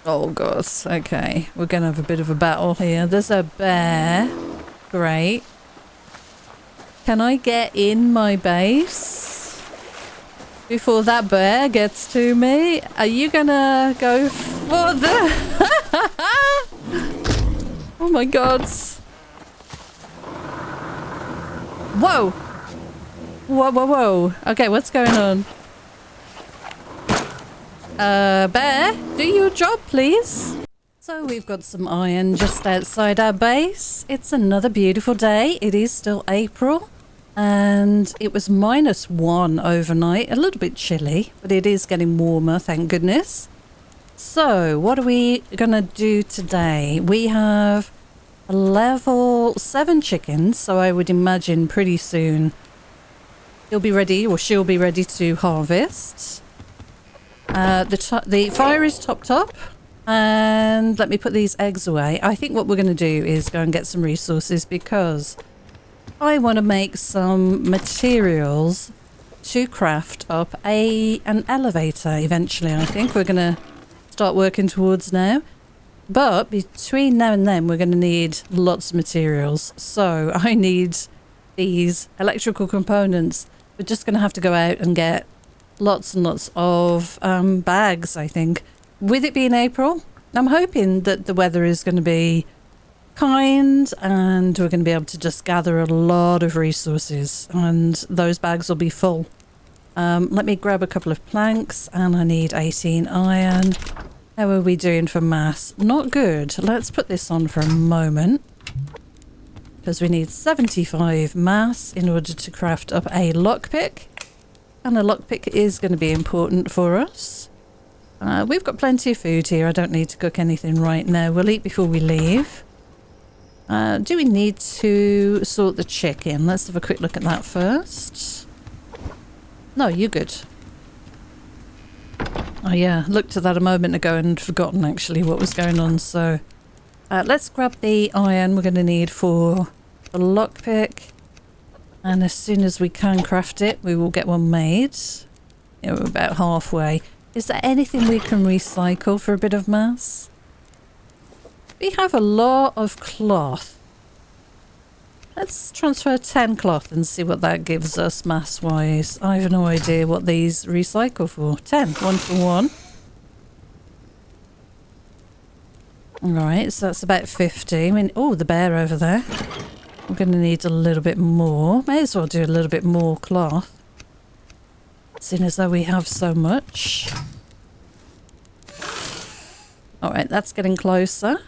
Oh god, okay. We're gonna have a bit of a battle here. There's a bear. Great. Can I get in my base before that bear gets to me? Are you gonna go for the... Oh my god. Whoa! Whoa, whoa, whoa. Okay, what's going on? Bear, do your job, please. So we've got some iron just outside our base. It's another beautiful day. It is still April. And it was -1 overnight. A little bit chilly, but it is getting warmer, thank goodness. So, what are we going to do today? We have a level 7 chickens, so I would imagine pretty soon he'll be ready, or she'll be ready to harvest. The fire is topped up, and let me put these eggs away. I think what we're going to do is go and get some resources because I want to make some materials to craft up an elevator eventually. I think we're going to start working towards now. But between now and then, we're going to need lots of materials. So I need these electrical components. We're just going to have to go out and get lots and lots of bags, I think. With it being April, I'm hoping that the weather is going to be kind and we're going to be able to just gather a lot of resources and those bags will be full. Let me grab a couple of planks and I need 18 iron. How are we doing for mass? Not good. Let's put this on for a moment because we need 75 mass in order to craft up a lockpick, and a lockpick is going to be important for us. We've got plenty of food here. I don't need to cook anything right now. We'll eat before we leave. Do we need to sort the chicken? Let's have a quick look at that first. No, you're good. Oh yeah, looked at that a moment ago and forgotten actually what was going on. So let's grab the iron we're going to need for the lockpick. And as soon as we can craft it, we will get one made. Yeah, we're about halfway. Is there anything we can recycle for a bit of mass? We have a lot of cloth. Let's transfer 10 cloth and see what that gives us mass-wise. I have no idea what these recycle for. 10, 1 for 1. Alright, so that's about 50. I mean, oh, the bear over there. We're going to need a little bit more. May as well do a little bit more cloth. Seeing as though we have so much. Alright, that's getting closer.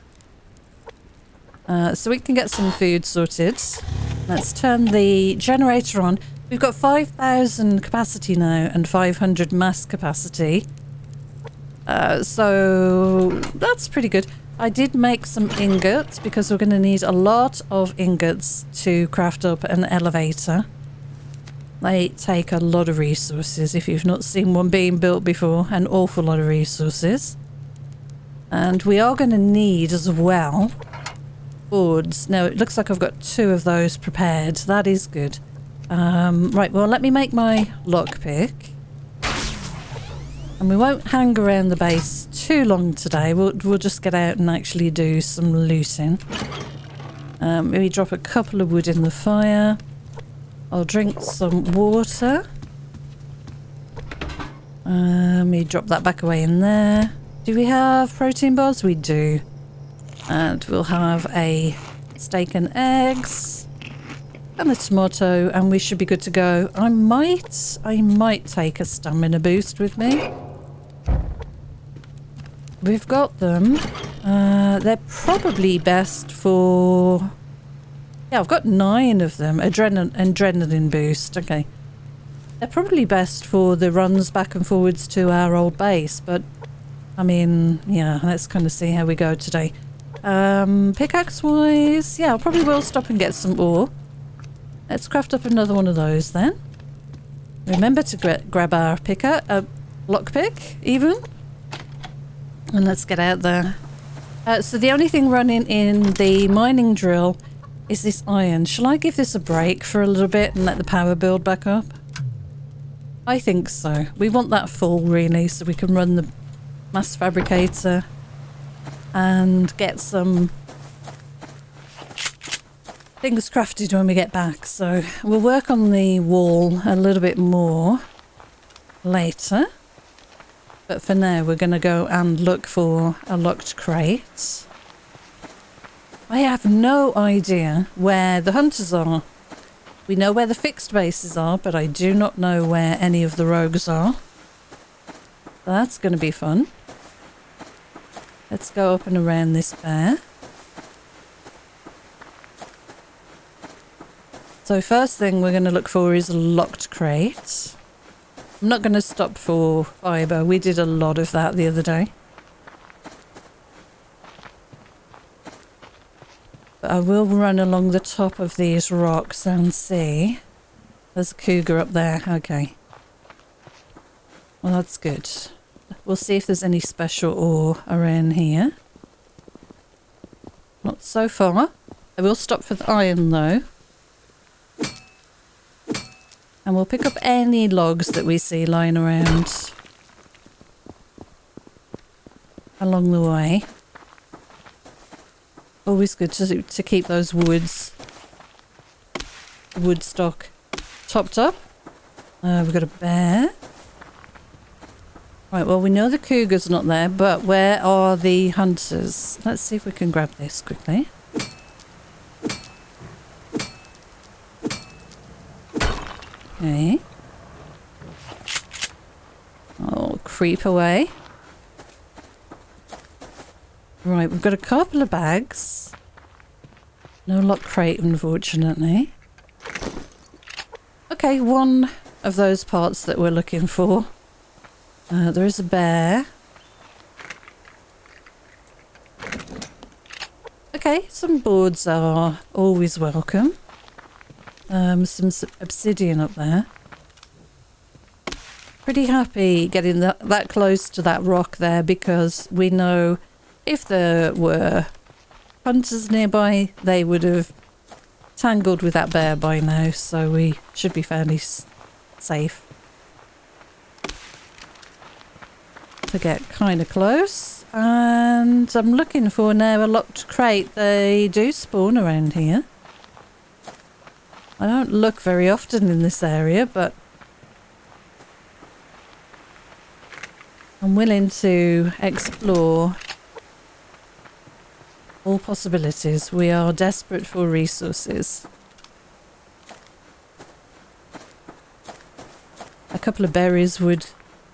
So we can get some food sorted. Let's turn the generator on. We've got 5,000 capacity now and 500 mass capacity. So that's pretty good. I did make some ingots because we're going to need a lot of ingots to craft up an elevator. They take a lot of resources. If you've not seen one being built before, an awful lot of resources. And we are going to need as well boards. Now it looks like I've got 2 of those prepared. That is good. Right, well let me make my lockpick. And we won't hang around the base too long today. We'll just get out and actually do some looting. Maybe drop a couple of wood in the fire. I'll drink some water. Let me drop that back away in there. Do we have protein bars? We do. And we'll have a steak and eggs and a tomato and we should be good to go. I might take a stamina boost with me. We've got them. They're probably best for... Yeah, I've got 9 of them. Adrenaline boost. Okay. They're probably best for the runs back and forwards to our old base, but I mean, yeah, let's kind of see how we go today. Pickaxe wise, yeah, I probably will stop and get some ore. Let's craft up another one of those then. Remember to grab our lockpick even. And let's get out there. So the only thing running in the mining drill is this iron. Shall I give this a break for a little bit and let the power build back up? I think so. We want that full really so we can run the mass fabricator and get some things crafted when we get back. So we'll work on the wall a little bit more later. But for now, we're going to go and look for a locked crate. I have no idea where the hunters are. We know where the fixed bases are, but I do not know where any of the rogues are. That's going to be fun. Let's go up and around this bear. So first thing we're going to look for is a locked crate. I'm not going to stop for fibre. We did a lot of that the other day. But I will run along the top of these rocks and see. There's a cougar up there. Okay. Well, that's good. We'll see if there's any special ore around here. Not so far. I will stop for the iron though. And we'll pick up any logs that we see lying around along the way. Always good to keep those wood stock topped up. We've got a bear. Right, well, we know the cougar's not there, but where are the hunters? Let's see if we can grab this quickly. Okay. Oh, creep away. Right, we've got a couple of bags. No lock crate, unfortunately. Okay, one of those parts that we're looking for. There is a bear. Okay, some boards are always welcome. Some obsidian up there. Pretty happy getting that close to that rock there, because we know if there were hunters nearby, they would have tangled with that bear by now, so we should be fairly safe. To get kind of close, and I'm looking for now a locked crate. They do spawn around here. I don't look very often in this area, but I'm willing to explore all possibilities. We are desperate for resources. A couple of berries would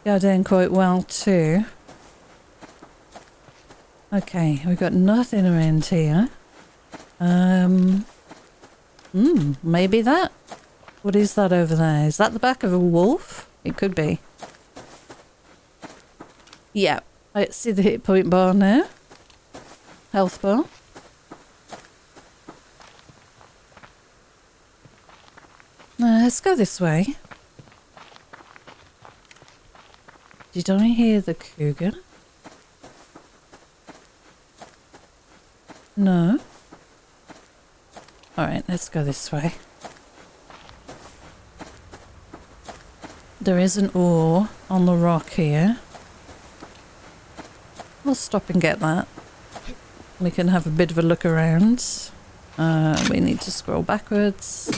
go down quite well too. Okay, we've got nothing around here. Maybe that? What is that over there? Is that the back of a wolf? It could be. Yeah, I see the hit point bar now. Health bar. Let's go this way. Did I hear the cougar? No. Alright, let's go this way. There is an ore on the rock here. We'll stop and get that. We can have a bit of a look around. We need to scroll backwards.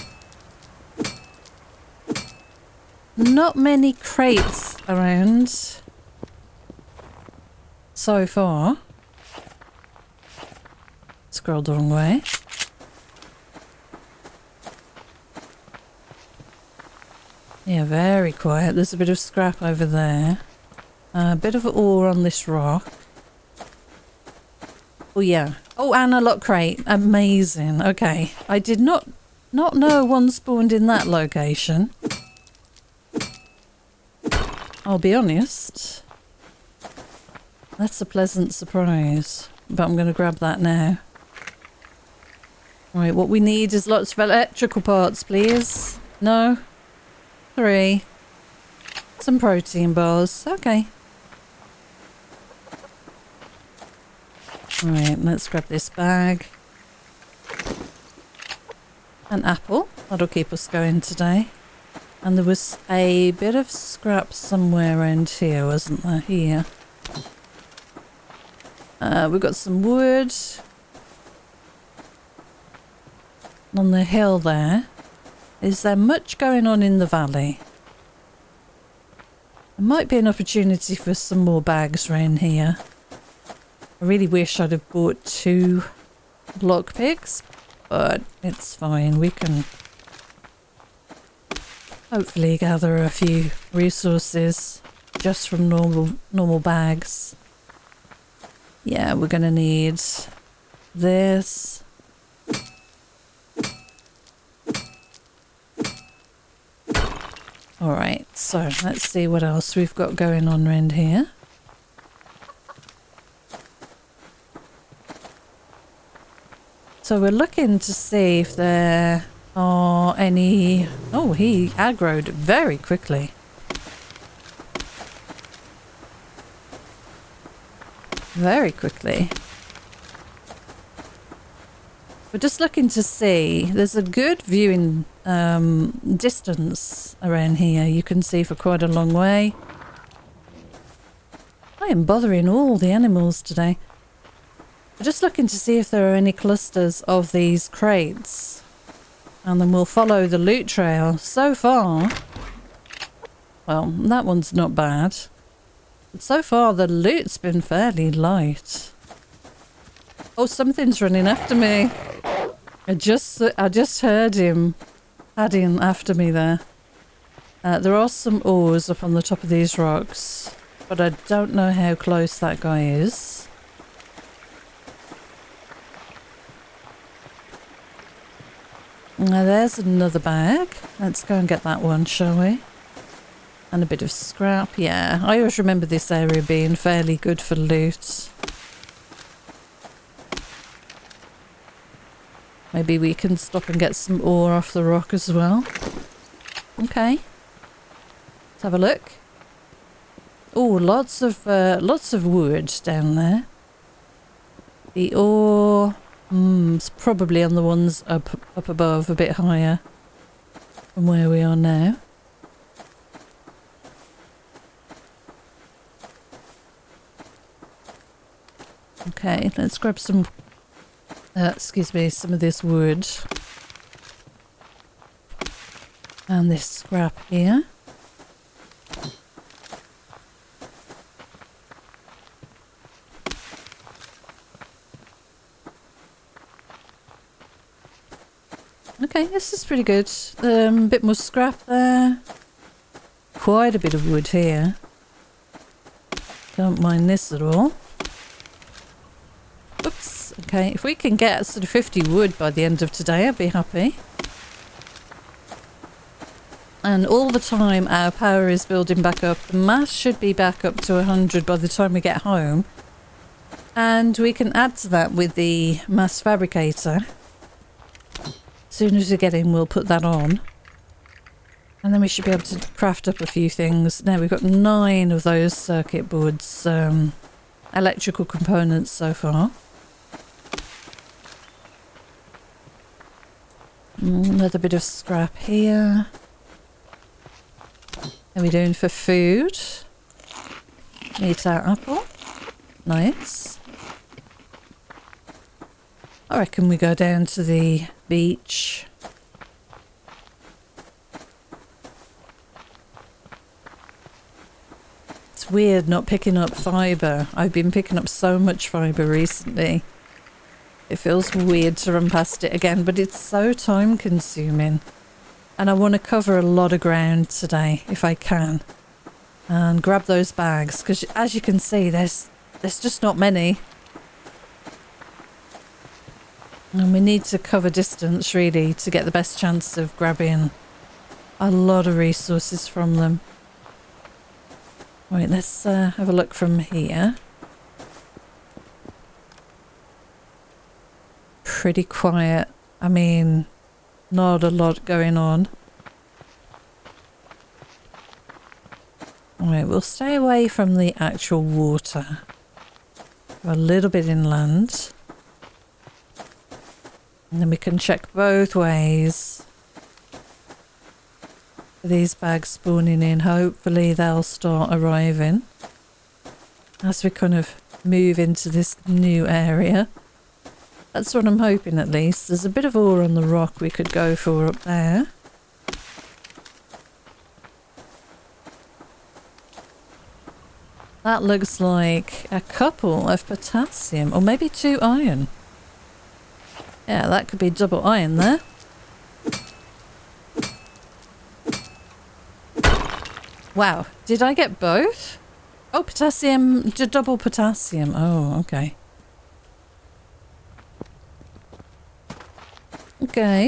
Not many crates around so far. Scroll the wrong way. Yeah, very quiet. There's a bit of scrap over there. A bit of ore on this rock. Oh yeah. Oh, and a lock crate. Amazing. Okay. I did not know one spawned in that location. I'll be honest. That's a pleasant surprise. But I'm going to grab that now. Right, what we need is lots of electrical parts, please. No? 3. Some protein bars. Okay. Right, let's grab this bag. An apple. That'll keep us going today. And there was a bit of scrap somewhere around here, wasn't there? Here. We've got some wood on the hill there. Is there much going on in the valley? There might be an opportunity for some more bags around here. I really wish I'd have bought 2 lockpicks, but it's fine. We can hopefully gather a few resources just from normal bags. Yeah, we're gonna need this. Alright, so let's see what else we've got going on around here. So we're looking to see if there are any... Oh, he aggroed very quickly. Very quickly. We're just looking to see. There's a good viewing distance around here. You can see for quite a long way. I am bothering all the animals today. We're just looking to see if there are any clusters of these crates. And then we'll follow the loot trail. So far, well, that one's not bad. But so far, the loot's been fairly light. Oh, something's running after me. I just heard him padding after me there. There are some ores up on the top of these rocks, but I don't know how close that guy is. Now there's another bag. Let's go and get that one, shall we? And a bit of scrap. Yeah, I always remember this area being fairly good for loot. Maybe we can stop and get some ore off the rock as well. Okay. Let's have a look. Oh, lots of wood down there. The ore... it's probably on the ones up above, a bit higher from where we are now. Okay, let's grab some, excuse me, some of this wood. And this scrap here. Okay, this is pretty good. A bit more scrap there. Quite a bit of wood here. Don't mind this at all. Oops. Okay, if we can get sort of 50 wood by the end of today, I'd be happy. And all the time our power is building back up. The mass should be back up to 100 by the time we get home. And we can add to that with the mass fabricator. As soon as we get in, we'll put that on. And then we should be able to craft up a few things. Now we've got 9 of those circuit boards, electrical components so far. Another bit of scrap here. How are we doing for food? Eat our apple. Nice. I reckon we go down to the beach. It's weird not picking up fibre. I've been picking up so much fibre recently. It feels weird to run past it again, but it's so time consuming. And I want to cover a lot of ground today, if I can. And grab those bags, because as you can see, there's just not many. And we need to cover distance, really, to get the best chance of grabbing a lot of resources from them. Right, let's have a look from here. Pretty quiet. I mean, not a lot going on. Alright, we'll stay away from the actual water. Go a little bit inland. And then we can check both ways. For these bags spawning in, hopefully they'll start arriving as we kind of move into this new area. That's what I'm hoping at least. There's a bit of ore on the rock we could go for up there. That looks like a couple of potassium, or maybe 2 iron. Yeah, that could be double iron there. Wow, did I get both? Oh, potassium, double potassium. Oh, okay. Okay.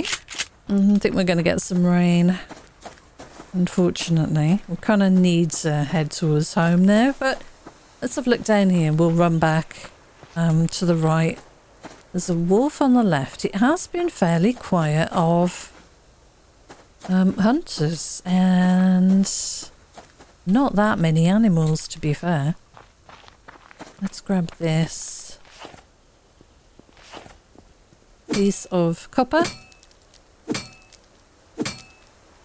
I think we're going to get some rain. Unfortunately. We kind of need to head towards home now, but let's have a look down here. We'll run back to the right. There's a wolf on the left. It has been fairly quiet of hunters and not that many animals, to be fair. Let's grab this piece of copper.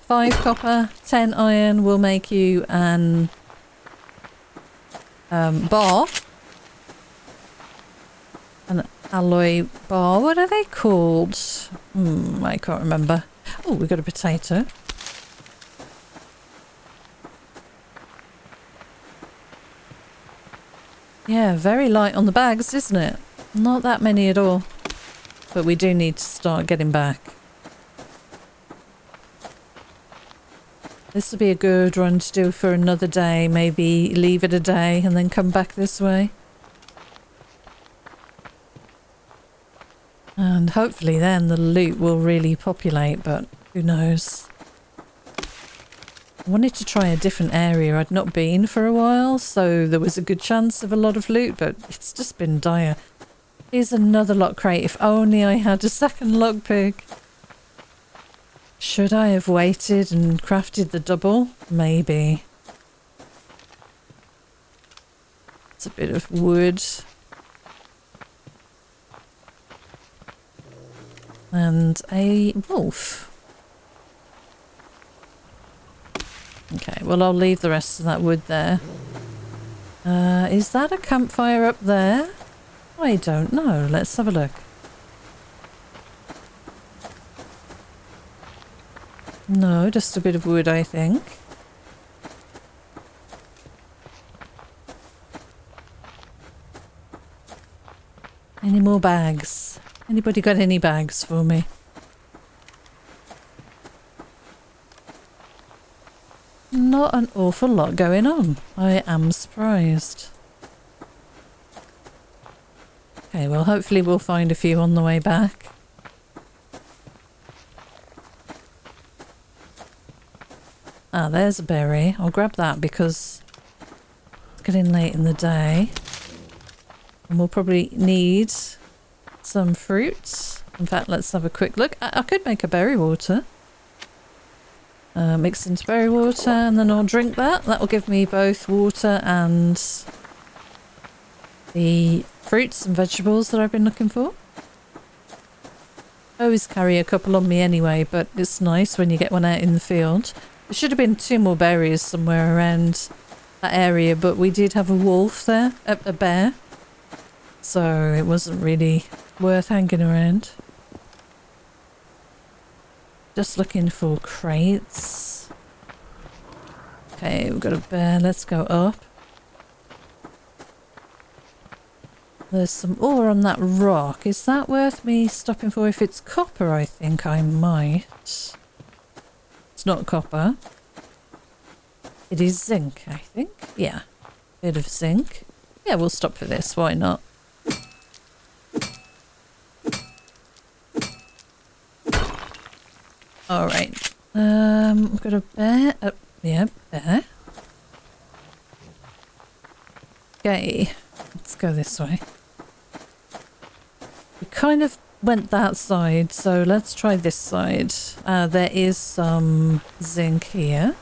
5 copper, 10 iron will make you an bar. An alloy bar. What are they called? I can't remember. Oh, we got a potato. Yeah, very light on the bags, isn't it? Not that many at all. But we do need to start getting back. This will be a good run to do for another day. Maybe leave it a day and then come back this way. And hopefully then the loot will really populate, but who knows. I wanted to try a different area. I'd not been for a while, so there was a good chance of a lot of loot, but it's just been dire. Here's another lock crate. If only I had a second lockpick. Should I have waited and crafted the double? Maybe. It's a bit of wood. And a wolf. Okay, well I'll leave the rest of that wood there. Is that a campfire up there? I don't know. Let's have a look. No, just a bit of wood, I think. Any more bags? Anybody got any bags for me? Not an awful lot going on. I am surprised. Okay, well hopefully we'll find a few on the way back. Ah, there's a berry. I'll grab that because it's getting late in the day. And we'll probably need some fruits. In fact, let's have a quick look. I could make a berry water. Mix into berry water and then I'll drink that. That will give me both water and the fruits and vegetables that I've been looking for. I always carry a couple on me anyway, but it's nice when you get one out in the field. There should have been 2 more berries somewhere around that area, but we did have a wolf there, a bear. So it wasn't really worth hanging around. Just looking for crates. Okay, we've got a bear. Let's go up. There's some ore on that rock. Is that worth me stopping for? If it's copper, I think I might. It's not copper. It is zinc, I think. Yeah, bit of zinc. Yeah, we'll stop for this. Why not? All right. We've got a bear. Oh, yeah, bear. Okay, let's go this way. We kind of went that side, so let's try this side. There is some zinc here.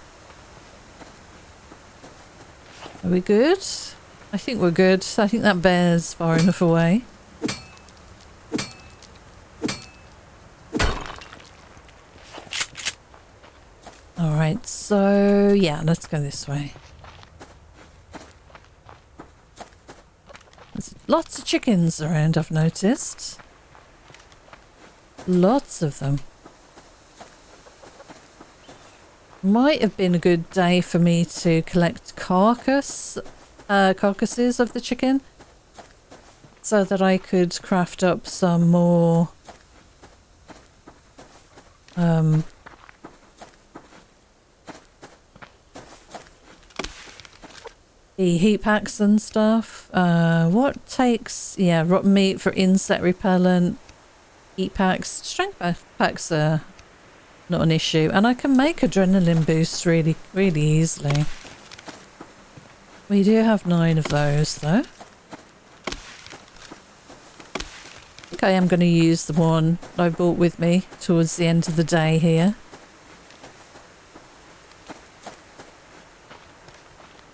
Are we good? I think we're good. I think that bear's far enough away. Alright, so yeah, let's go this way. There's Lots of chickens around, I've noticed. Lots of them. Might have been a good day for me to collect carcasses of the chicken, so that I could craft up some more the heat packs and stuff. What takes, yeah, rotten meat for insect repellent, heat packs, strength packs are not an issue, and I can make adrenaline boosts really easily. We do have 9 of those though. I think I am going to use the one I brought with me towards the end of the day here.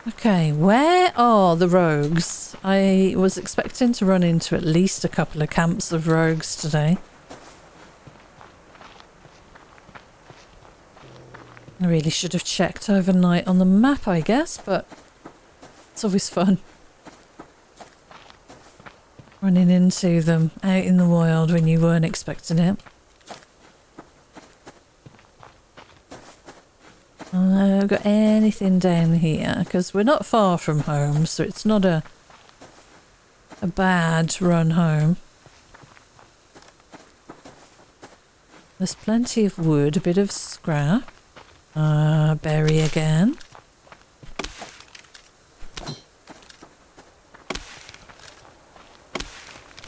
Okay, where are the rogues? I was expecting to run into at least a couple of camps of rogues today. I really should have checked overnight on the map, I guess, but it's always fun running into them out in the wild when you weren't expecting it. I've got anything down here because we're not far from home, so it's not a bad run home. There's plenty of wood, a bit of scrap. Berry again.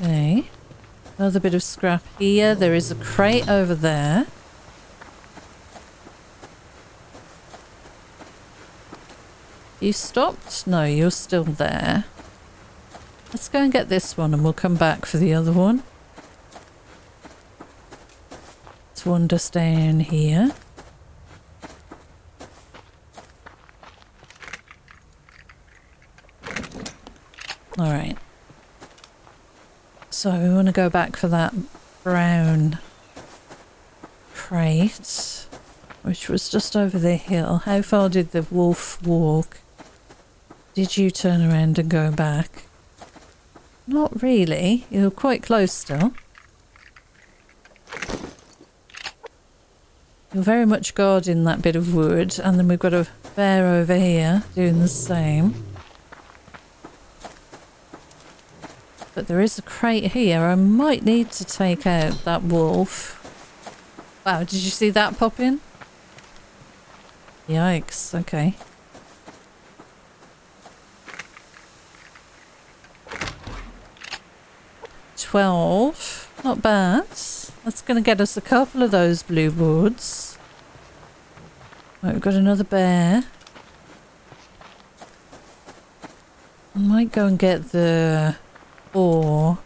Okay, another bit of scrap here. There is a crate over there. You stopped? No, you're still there. Let's go and get this one and we'll come back for the other one. Let's wander down here. Alright. So we want to go back for that brown crate, which was just over the hill. How far did the wolf walk? Did you turn around and go back? Not really. You're quite close still. You're very much guarding that bit of wood, and then we've got a bear over here doing the same. But there is a crate here. I might need to take out that wolf. Wow, did you see that pop in? Yikes, okay. $12, not bad. That's going to get us a couple of those blue boards. Right, we've got another bear. I might go and get the ore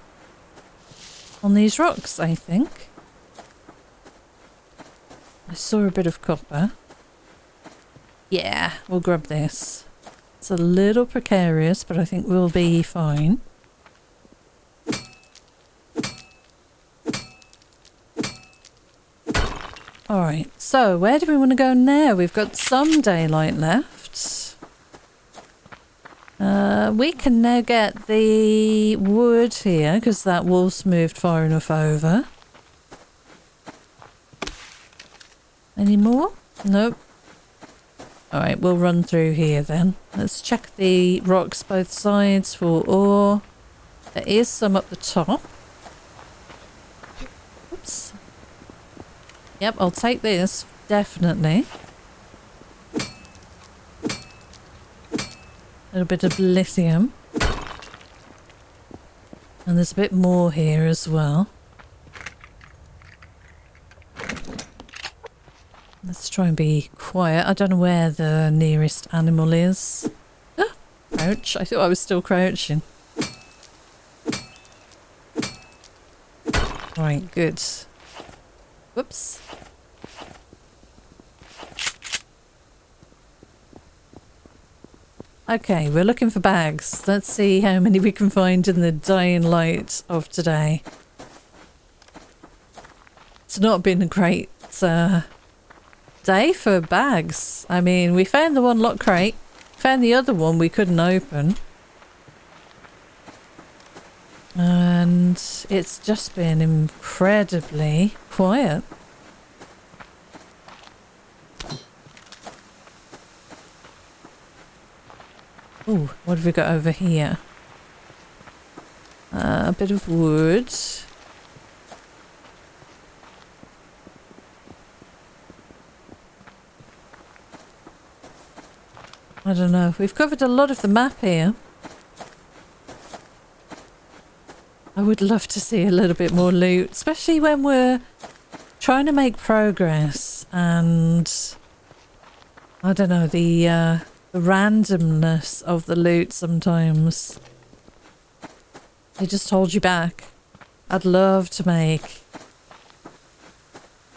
on these rocks, I think. I saw a bit of copper. Yeah, we'll grab this. It's a little precarious, but I think we'll be fine. Alright, so where do we want to go now? We've got some daylight left. We can now get the wood here because that wolf's moved far enough over. Any more? Nope. Alright, we'll run through here then. Let's check the rocks both sides for ore. There is some up the top. Oops. Yep, I'll take this, definitely. A little bit of lithium. And there's a bit more here as well. Let's try and be quiet. I don't know where the nearest animal is. Ah, crouch. I thought I was still crouching. Right, good. Whoops. Okay, we're looking for bags. Let's see how many we can find in the dying light of today. It's not been a great day for bags. I mean, we found the one lock crate, found the other one we couldn't open. And it's just been incredibly quiet. Ooh, what have we got over here? A bit of wood. I don't know. We've covered a lot of the map here. I would love to see a little bit more loot, especially when we're trying to make progress and I don't know, the randomness of the loot sometimes. They just hold you back. I'd love to make,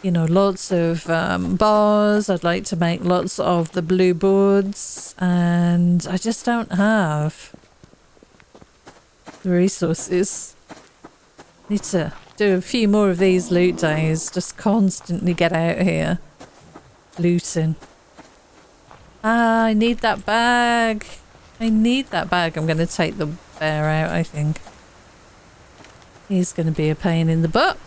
you know, lots of bars. I'd like to make lots of the blue boards, and I just don't have the resources. Need to do a few more of these loot days. Just constantly get out here looting. Ah, I need that bag. I need that bag. I'm going to take the bear out, I think. He's going to be a pain in the butt.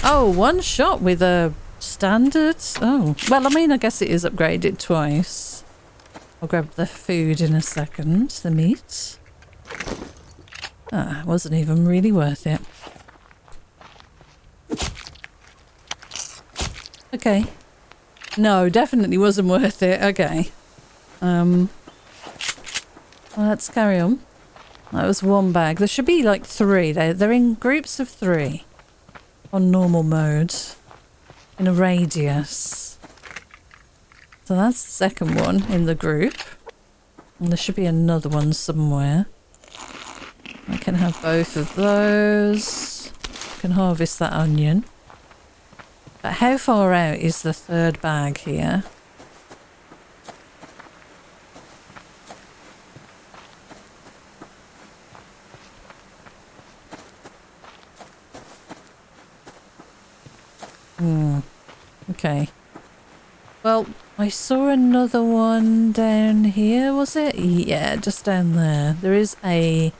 Oh, one shot with a standard? Oh, well, I mean, I guess it is upgraded twice. I'll grab the food in a second, the meat. Ah, wasn't even really worth it. Okay. No, definitely wasn't worth it. Okay. Well, let's carry on. That was one bag. There should be like 3. They're in groups of 3 on normal mode in a radius. So that's the second one in the group. And there should be another one somewhere. I can have both of those. I can harvest that onion. But how far out is the 3rd bag here? Okay. Well, I saw another one down here, was it? Yeah, just down there. There is a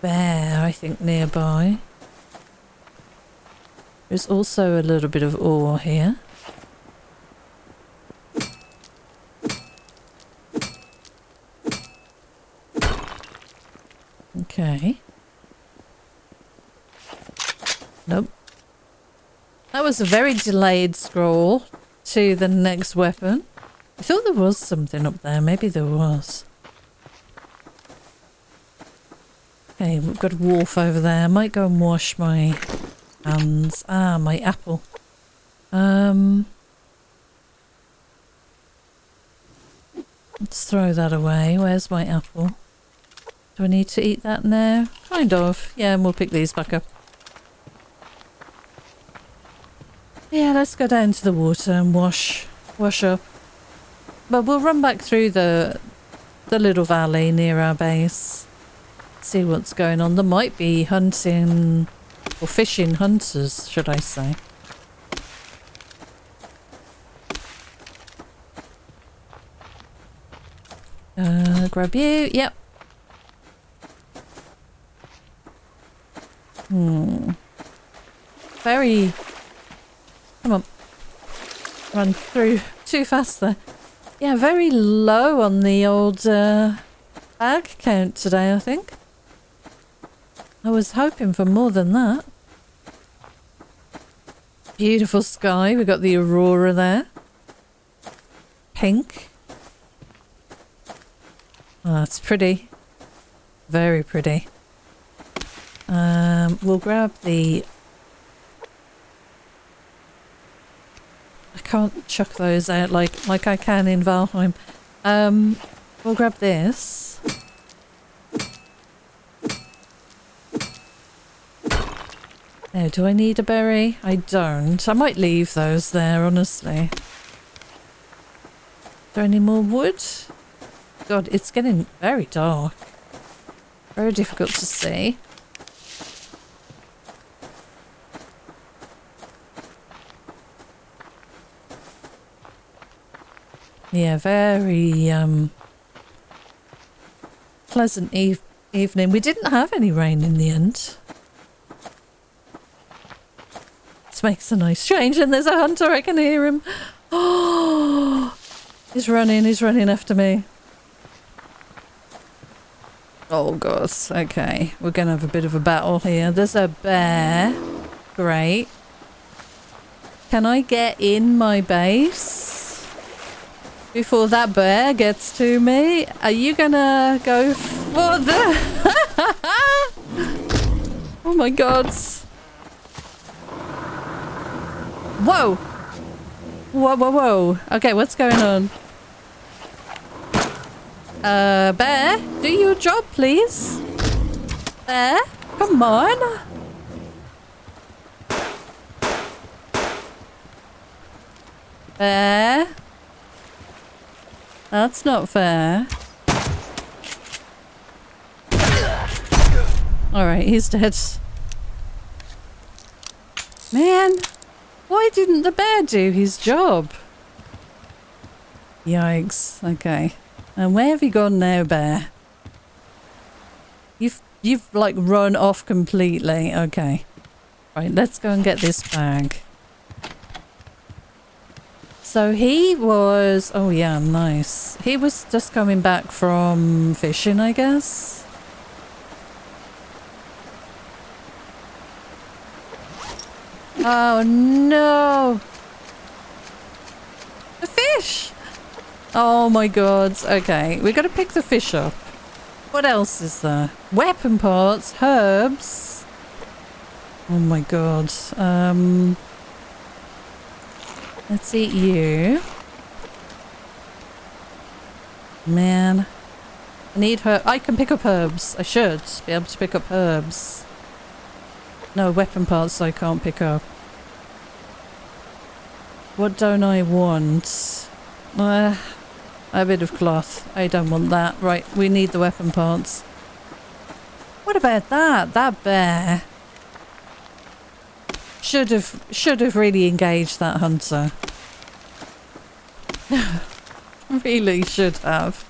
bear, I think, nearby. There's also a little bit of ore here. Okay. Nope. That was a very delayed scroll to the next weapon. I thought there was something up there. Maybe there was. Okay, we've got a wolf over there. I might go and wash my hands. Ah, my apple. Let's throw that away. Where's my apple? Do I need to eat that now? Kind of. Yeah, and we'll pick these back up. Yeah, let's go down to the water and wash up. But we'll run back through the little valley near our base. See what's going on. There might be hunting or fishing hunters, should I say. Grab you. Yep. Very... Come on. Run through too fast there. Yeah, very low on the old bag count today, I think. I was hoping for more than that. Beautiful sky. We've got the aurora there. Pink. Oh, it's pretty. Very pretty. We'll grab the... I can't chuck those out like I can in Valheim. We'll grab this. Now, do I need a berry? I don't. I might leave those there, honestly. Is there any more wood? God, it's getting very dark. Very difficult to see. Yeah, very pleasant evening. We didn't have any rain in the end. This makes a nice change, and there's a hunter. I can hear him. Oh, he's running after me. Oh god, okay. We're gonna have a bit of a battle here. There's a bear. Great. Can I get in my base before that bear gets to me? Are you gonna go for the... Oh my god. Whoa! Whoa, whoa, whoa. Okay, what's going on? Bear, do your job, please. Bear, come on. Bear. That's not fair. Alright, he's dead. Man, why didn't the bear do his job? Yikes, okay. And where have you gone now, bear? You've like run off completely. Okay. Right, let's go and get this bag. So he was... Oh yeah, nice. He was just coming back from fishing, I guess. Oh no! The fish! Oh my god. Okay, we got to pick the fish up. What else is there? Weapon parts, herbs. Oh my god. Let's eat you. Man. I need her. I can pick up herbs. I should be able to pick up herbs. No weapon parts I can't pick up. What don't I want? A bit of cloth. I don't want that. Right, we need the weapon parts. What about that? That bear should have really engaged that hunter. Really should have.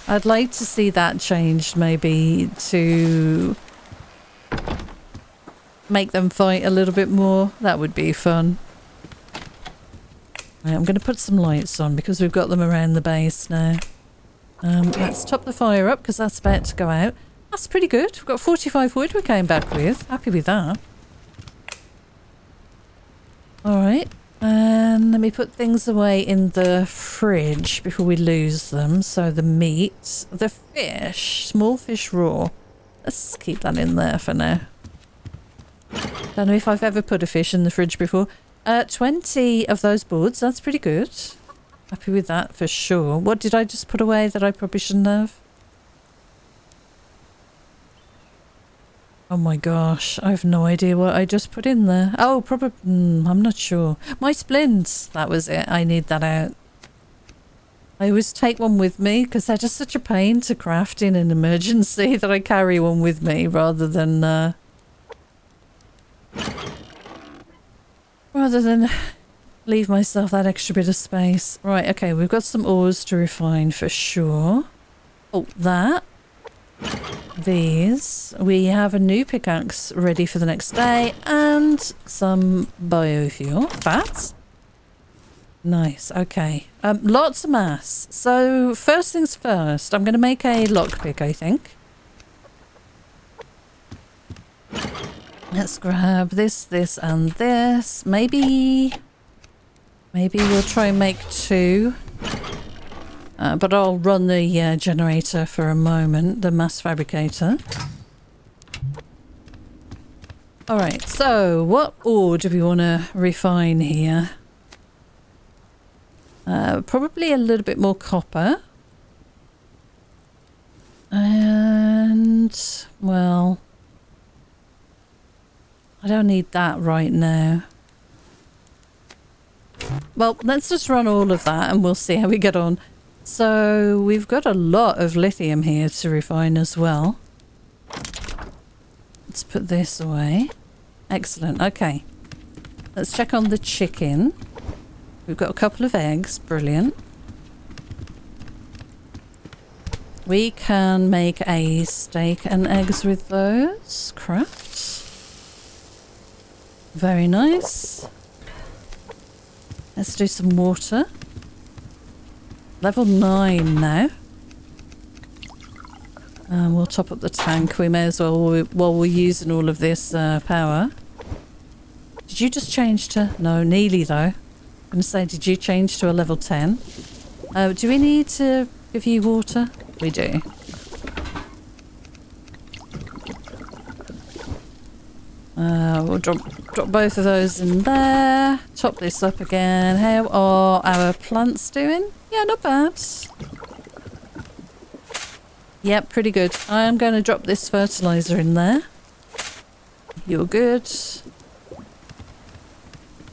I'd like to see that changed, maybe to make them fight a little bit more. That would be fun. Right, I'm going to put some lights on because we've got them around the base now. Let's top the fire up because that's about to go out. That's pretty good. We've got 45 wood we came back with. Happy with that. Alright. And let me put things away in the fridge before we lose them. So the meat, the fish, small fish raw. Let's keep that in there for now. Don't know if I've ever put a fish in the fridge before. 20 of those boards, that's pretty good. Happy with that for sure. What did I just put away that I probably shouldn't have? Oh my gosh, I have no idea what I just put in there. Oh, probably, I'm not sure. My splints, that was it. I need that out. I always take one with me because they're just such a pain to craft in an emergency that I carry one with me rather than leave myself that extra bit of space. Right, okay, we've got some ores to refine for sure. Oh, that. These. We have a new pickaxe ready for the next day and some biofuel. Fats. Nice, okay. Lots of mass. So, first things first, I'm going to make a lockpick, I think. Let's grab this, this, and this. Maybe we'll try and make 2. But I'll run the generator for a moment, the mass fabricator. Alright, so what ore do we want to refine here? Probably a little bit more copper. And, well... I don't need that right now. Well, let's just run all of that and we'll see how we get on. So we've got a lot of lithium here to refine as well. Let's put this away. Excellent. Okay. Let's check on the chicken. We've got a couple of eggs. Brilliant. We can make a steak and eggs with those. Craft. Very nice. Let's do some water. Level 9 now. And we'll top up the tank. We may as well while we're using all of this power. Did you just change to... No, Neely though. I'm going to say, did you change to a level 10? Do we need to give you water? We do. We'll drop both of those in there. Top this up again. How are our plants doing? Yeah, not bad. Yep, pretty good. I am going to drop this fertilizer in there. You're good.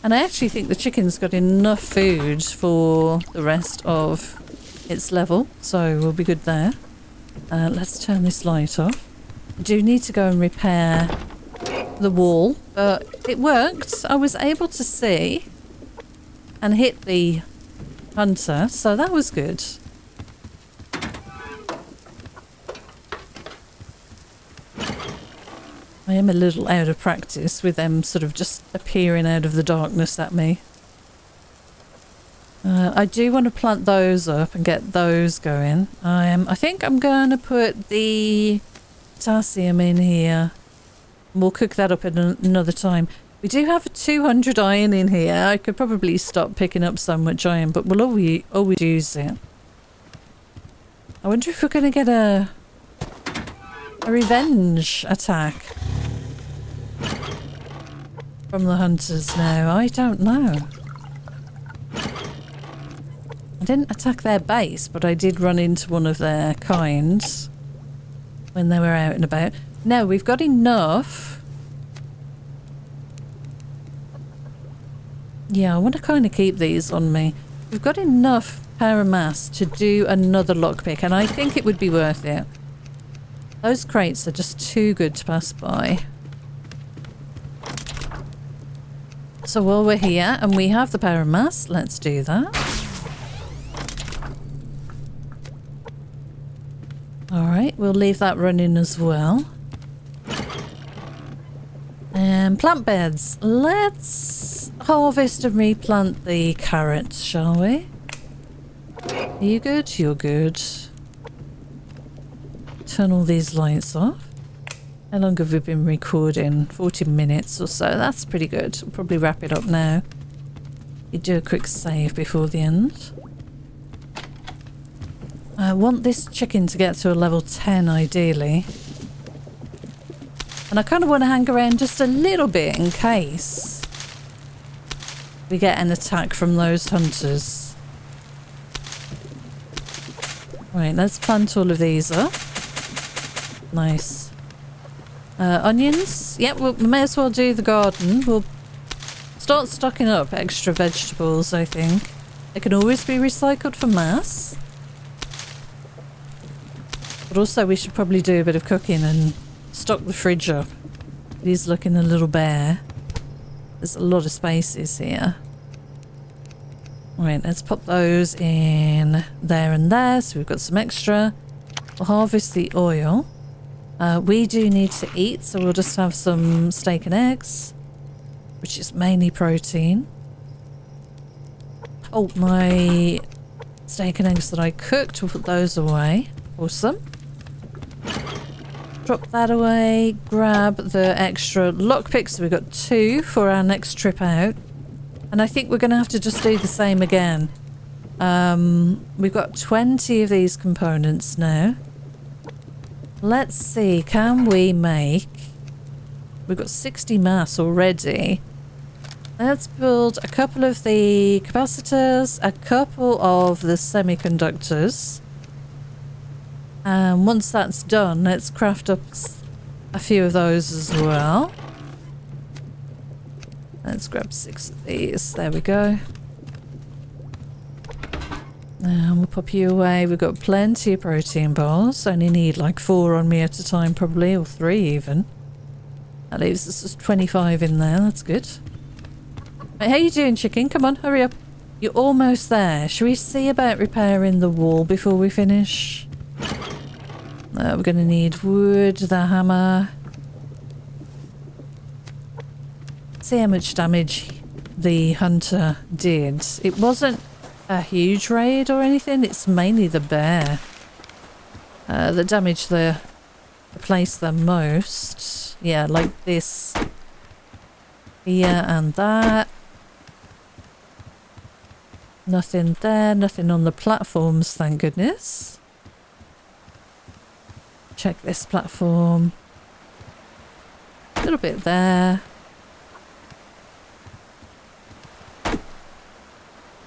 And I actually think the chicken's got enough food for the rest of its level, so we'll be good there. Let's turn this light off. I do need to go and repair the wall, but it worked. I was able to see and hit the hunter, so that was good. I am a little out of practice with them sort of just appearing out of the darkness at me. I do want to plant those up and get those going. I think I'm going to put the potassium in here. We'll cook that up at another time. We do have 200 iron in here. I could probably stop picking up so much iron, but we'll always use it. I wonder if we're going to get a revenge attack from the hunters now. I don't know. I didn't attack their base, but I did run into one of their kinds when they were out and about. Now we've got enough. Yeah, I want to kind of keep these on me. We've got enough power mass to do another lockpick, and I think it would be worth it. Those crates are just too good to pass by. So while we're here and we have the power mass, let's do that. Alright, we'll leave that running as well. And plant beds. Let's harvest and replant the carrots, shall we? Are you good? You're good. Turn all these lights off. How long have we been recording? 40 minutes or so. That's pretty good. We'll probably wrap it up now. You do a quick save before the end. I want this chicken to get to a level 10 ideally. And I kind of want to hang around just a little bit in case we get an attack from those hunters. Right, let's plant all of these up. Nice. Onions. Yep, we may as well do the garden. We'll start stocking up extra vegetables, I think. They can always be recycled for mass. But also we should probably do a bit of cooking and stock the fridge up. It is looking a little bare. There's a lot of spaces here. Right, let's pop those in there and there, so we've got some extra. We'll harvest the oil. We do need to eat, so we'll just have some steak and eggs, which is mainly protein. Oh, my steak and eggs that I cooked, we'll put those away. Awesome. Drop that away, grab the extra lockpicks. So we've got 2 for our next trip out. And I think we're going to have to just do the same again. We've got 20 of these components now. Let's see, can we make... We've got 60 mass already. Let's build a couple of the capacitors, a couple of the semiconductors. And once that's done, let's craft up a few of those as well. Let's grab 6 of these. There we go. And we'll pop you away. We've got plenty of protein bars. Only need like 4 on me at a time probably, or 3 even. That leaves us just 25 in there. That's good. Right, how you doing, chicken? Come on, hurry up. You're almost there. Shall we see about repairing the wall before we finish? We're going to need wood, the hammer. See how much damage the hunter did. It wasn't a huge raid or anything. It's mainly the bear that damaged the place the most. Yeah, like this here and that. Nothing there, nothing on the platforms, thank goodness. Check this platform. A little bit there.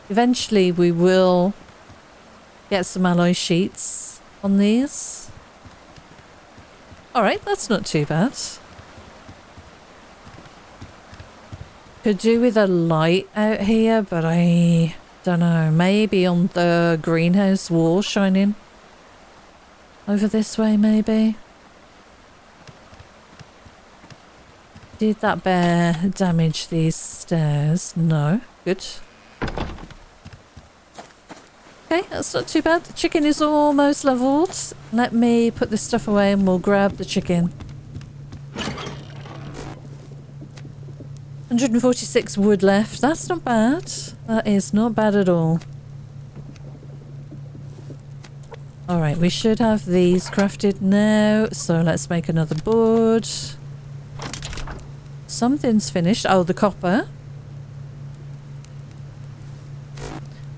Eventually we will get some alloy sheets on these. Alright, that's not too bad. Could do with a light out here, but I don't know. Maybe on the greenhouse wall shining over this way, maybe. Did that bear damage these stairs? No. Good. Okay, that's not too bad. The chicken is almost leveled. Let me put this stuff away and we'll grab the chicken. 146 wood left. That's not bad. That is not bad at all. Alright, we should have these crafted now. So let's make another board. Something's finished. Oh, the copper.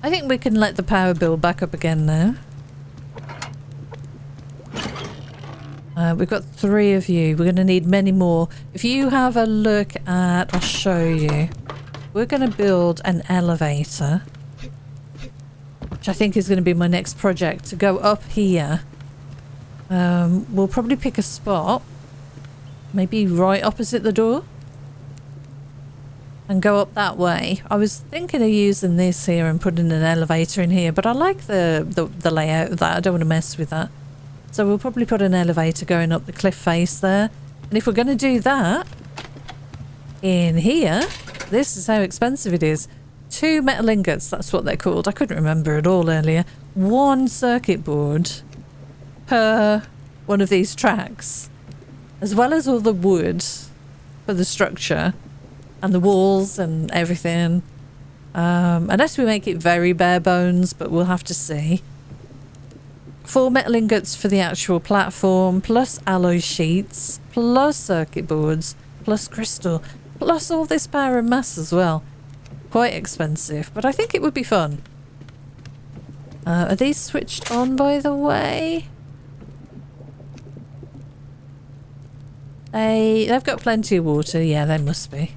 I think we can let the power build back up again now. We've got 3 of you. We're going to need many more. If you have a look at... I'll show you. We're going to build an elevator. Which I think is going to be my next project. To go up here. We'll probably pick a spot. Maybe right opposite the door. And go up that way. I was thinking of using this here and putting an elevator in here. But I like the layout of that. I don't want to mess with that. So we'll probably put an elevator going up the cliff face there. And if we're going to do that, in here, this is how expensive it is. 2 metal ingots, that's what they're called. I couldn't remember it all earlier. 1 circuit board per one of these tracks. As well as all the wood for the structure. And the walls and everything. Unless we make it very bare bones, but we'll have to see. 4 metal ingots for the actual platform, plus alloy sheets, plus circuit boards, plus crystal, plus all this power and mass as well. Quite expensive, but I think it would be fun. Are these switched on, by the way? They've got plenty of water. Yeah, they must be.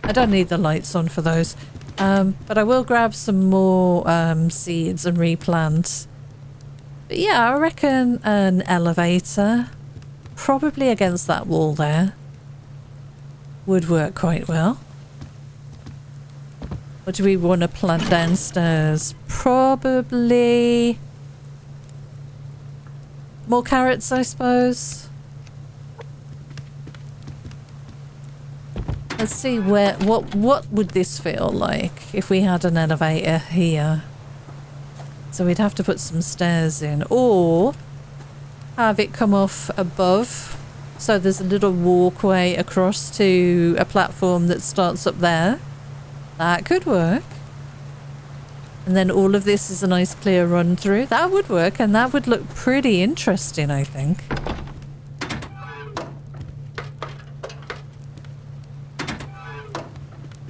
I don't need the lights on for those. But I will grab some more seeds and replant. But yeah, I reckon an elevator, probably against that wall there, would work quite well. What do we want to plant downstairs? Probably more carrots, I suppose. Let's see what would this feel like if we had an elevator here. So we'd have to put some stairs in, or have it come off above. So there's a little walkway across to a platform that starts up there. That could work. And then all of this is a nice clear run through. That would work, and that would look pretty interesting, I think.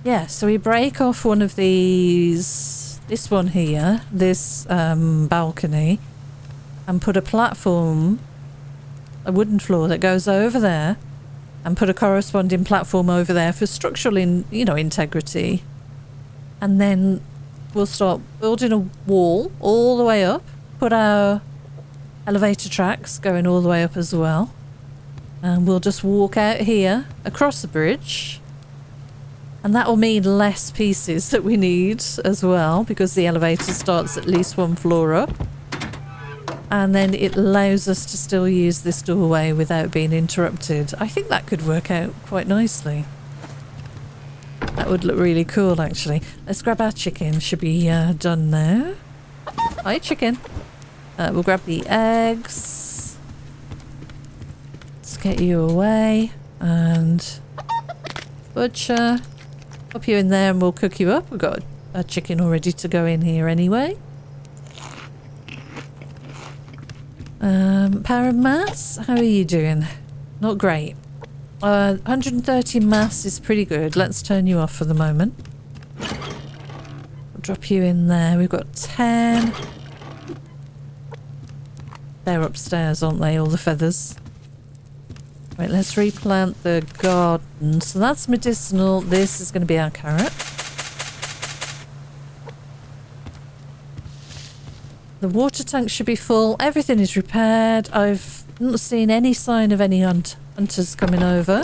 Yeah, so we break off one of these, this one here, this balcony, and put a platform, a wooden floor that goes over there, and put a corresponding platform over there for structural integrity. And then we'll start building a wall all the way up, put our elevator tracks going all the way up as well. And we'll just walk out here across the bridge. And that will mean less pieces that we need as well, because the elevator starts at least 1 floor up. And then it allows us to still use this doorway without being interrupted. I think that could work out quite nicely. That would look really cool, actually. Let's grab our chicken. Should be done now. Hi, chicken. We'll grab the eggs. get you away and butcher. Pop you in there and we'll cook you up. We've got a chicken all ready to go in here anyway. Power of mass, how are you doing? Not great. 130 mass is pretty good. Let's turn you off for the moment. I'll drop you in there. We've got 10. They're upstairs, aren't they? All the feathers. Right, let's replant the garden. So that's medicinal. This is going to be our carrot. The water tank should be full. Everything is repaired. I've not seen any sign of any hunters coming over.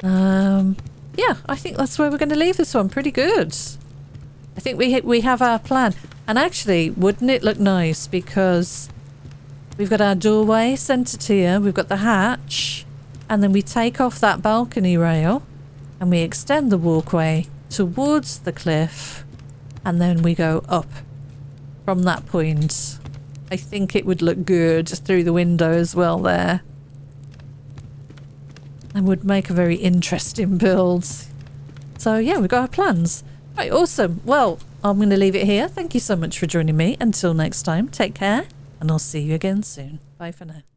Yeah, I think that's where we're going to leave this one. Pretty good. I think we have our plan. And actually, wouldn't it look nice? Because we've got our doorway centered here. We've got the hatch. And then we take off that balcony rail. And we extend the walkway towards the cliff. And then we go up. From that point, I think it would look good through the window as well there. And would make a very interesting build. So yeah, we've got our plans. Right, awesome. Well, I'm going to leave it here. Thank you so much for joining me. Until next time, take care, and I'll see you again soon. Bye for now.